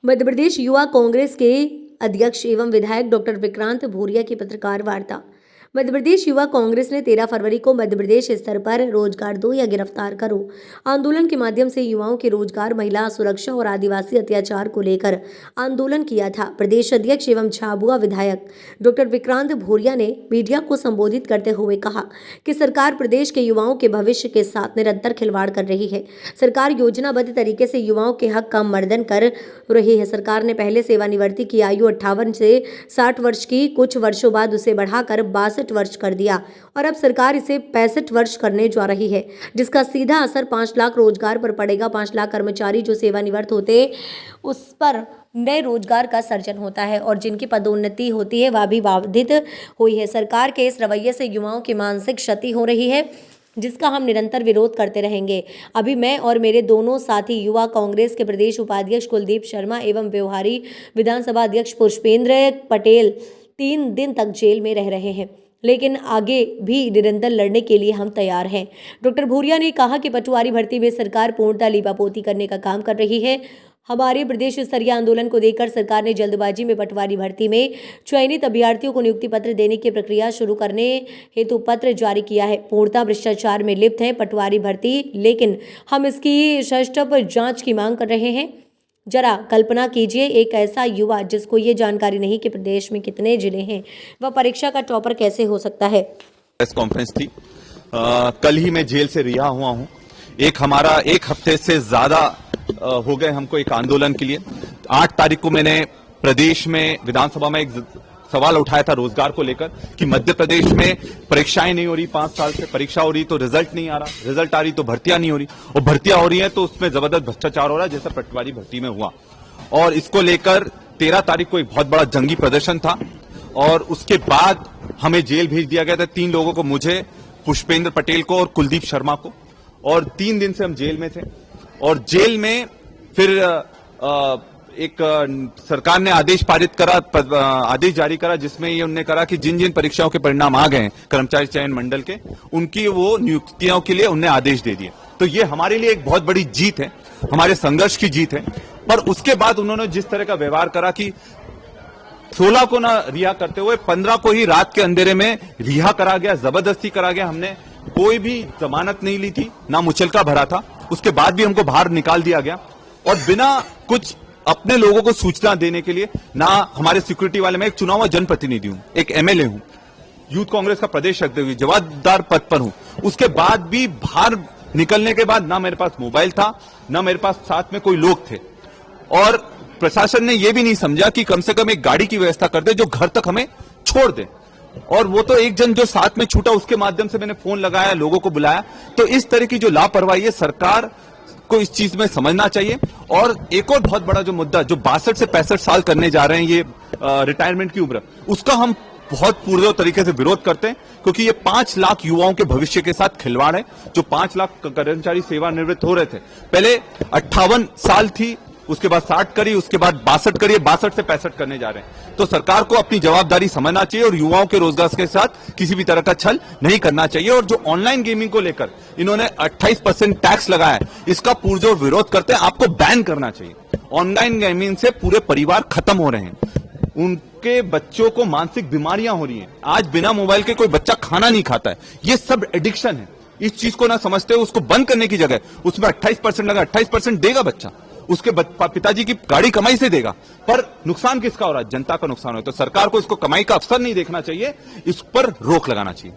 मध्य प्रदेश युवा कांग्रेस के अध्यक्ष एवं विधायक डॉक्टर विक्रांत भूरिया की पत्रकार वार्ता। मध्य प्रदेश युवा कांग्रेस ने 13 फरवरी को मध्य प्रदेश स्तर पर रोजगार दो या गिरफ्तार करो आंदोलन के माध्यम से युवाओं के रोजगार, महिला सुरक्षा और आदिवासी अत्याचार को लेकर आंदोलन किया था। प्रदेश अध्यक्ष एवं झाबुआ विधायक डॉक्टर विक्रांत भूरिया ने मीडिया को संबोधित करते हुए कहा कि सरकार प्रदेश के युवाओं के भविष्य के साथ निरंतर खिलवाड़ कर रही है। सरकार योजनाबद्ध तरीके से युवाओं के हक का मर्दन कर रही है। सरकार ने पहले सेवानिवृत्ति की आयु 58 से 60 वर्ष की, कुछ वर्षों बाद उसे बढ़ाकर 62 वर्ष कर दिया और अब सरकार इसे 65 वर्ष करने जा रही है, जिसका सीधा असर 5 लाख रोजगार पर पड़ेगा। 5 लाख कर्मचारी जो सेवानिवृत्त होते उस पर नए रोजगार का सर्जन होता है और जिनकी पदोन्नति होती है वह भी बाधित हुई है। सरकार के इस रवैये से युवाओं की मानसिक क्षति हो रही है, जिसका हम निरंतर विरोध करते रहेंगे। अभी मैं और मेरे दोनों साथी युवा कांग्रेस के प्रदेश उपाध्यक्ष कुलदीप शर्मा एवं व्यवहारी विधानसभा अध्यक्ष पुष्पेंद्र पटेल 3 दिन तक जेल में रह रहे हैं, लेकिन आगे भी निरंतर लड़ने के लिए हम तैयार हैं। डॉक्टर भूरिया ने कहा कि पटवारी भर्ती में सरकार पूर्णतः लीपापोती करने का काम कर रही है। हमारे प्रदेश स्तरीय आंदोलन को देखकर सरकार ने जल्दबाजी में पटवारी भर्ती में चयनित अभ्यर्थियों को नियुक्ति पत्र देने की प्रक्रिया शुरू करने हेतु पत्र जारी किया है। पूर्णतः भ्रष्टाचार में लिप्त है पटवारी भर्ती, लेकिन हम इसकी सशक्त जांच की मांग कर रहे हैं। जरा कल्पना कीजिए, एक ऐसा युवा जिसको ये जानकारी नहीं कि प्रदेश में कितने जिले हैं, वह परीक्षा का टॉपर कैसे हो सकता है। प्रेस कॉन्फ्रेंस थी, कल ही मैं जेल से रिहा हुआ हूं। हमारा एक हफ्ते से ज्यादा हो गए हमको एक आंदोलन के लिए। 8 तारीख को मैंने प्रदेश में विधानसभा में एक सवाल उठाया था रोजगार को लेकर कि मध्य प्रदेश में परीक्षाएं नहीं हो रही, 5 साल से परीक्षा हो रही तो रिजल्ट नहीं आ रहा, रिजल्ट आ रही तो भर्तियां नहीं हो रही, और भर्तियां हो रही है तो उसमें जबरदस्त भ्रष्टाचार हो रहा है, जैसा पटवारी भर्ती में हुआ। और इसको लेकर 13 तारीख को एक बहुत बड़ा जंगी प्रदर्शन था और उसके बाद हमें जेल भेज दिया गया था 3 लोगों को, मुझे, पुष्पेंद्र पटेल को और कुलदीप शर्मा को, और 3 दिन से हम जेल में थे। और जेल में फिर एक सरकार ने आदेश पारित करा, आदेश जारी करा, जिसमें ये उन्होंने करा कि जिन जिन परीक्षाओं के परिणाम आ गए हैं कर्मचारी चयन मंडल के, उनकी वो नियुक्तियों के लिए उन्हें आदेश दे दिए। तो ये हमारे लिए एक बहुत बड़ी जीत है, हमारे संघर्ष की जीत है। पर उसके बाद उन्होंने जिस तरह का व्यवहार करा कि 16 को ना रिहा करते हुए 15 को ही रात के अंधेरे में रिहा करा गया, जबरदस्ती करा गया। हमने कोई भी जमानत नहीं ली थी, ना मुचलका भरा था, उसके बाद भी हमको बाहर निकाल दिया गया और बिना कुछ अपने लोगों को सूचना देने के लिए। ना हमारे सिक्योरिटी वाले, मैं एक चुना हुआ जनप्रतिनिधि हूं, एक एमएलए हूं, यूथ कांग्रेस का प्रदेश अध्यक्ष, जवाबदार पद पर हूं, उसके बाद भी बाहर निकलने के बाद ना मेरे पास मोबाइल था, ना मेरे पास साथ में कोई लोग थे। और प्रशासन ने यह भी नहीं समझा कि कम से कम एक गाड़ी की व्यवस्था कर दे जो घर तक हमें छोड़ दे। और वो तो एक जन जो साथ में छूटा, उसके माध्यम से मैंने फोन लगाया, लोगों को बुलाया। तो इस तरह की जो लापरवाही है, सरकार को इस चीज में समझना चाहिए। और एक और बहुत बड़ा जो मुद्दा, जो 62 से 65 साल करने जा रहे हैं ये रिटायरमेंट की उम्र, उसका हम बहुत पूर्ण तरीके से विरोध करते हैं, क्योंकि ये 5 लाख युवाओं के भविष्य के साथ खिलवाड़ है। जो 5 लाख कर्मचारी सेवानिवृत्त हो रहे थे, पहले 58 साल थी, उसके बाद 60 करी, उसके बाद 62 करी, 62 से 65 करने जा रहे हैं। तो सरकार को अपनी जवाबदारी समझना चाहिए और युवाओं के रोजगार के साथ किसी भी तरह का छल नहीं करना चाहिए। और जो ऑनलाइन गेमिंग को लेकर इन्होंने 28% टैक्स लगाया है, इसका पुरजोर विरोध करते हैं। आपको बैन करना चाहिए। ऑनलाइन गेमिंग से पूरे परिवार खत्म हो रहे हैं, उनके बच्चों को मानसिक बीमारियां हो रही हैं। आज बिना मोबाइल के कोई बच्चा खाना नहीं खाता है। ये सब एडिक्शन है। इस चीज को ना समझते हुए उसको बंद करने की जगह उसमें 28% लगा, 28% देगा बच्चा, उसके पिताजी की गाड़ी कमाई से देगा, पर नुकसान किसका हो रहा है? जनता का नुकसान हो। तो सरकार को इसको कमाई का अवसर नहीं देखना चाहिए, इस पर रोक लगाना चाहिए।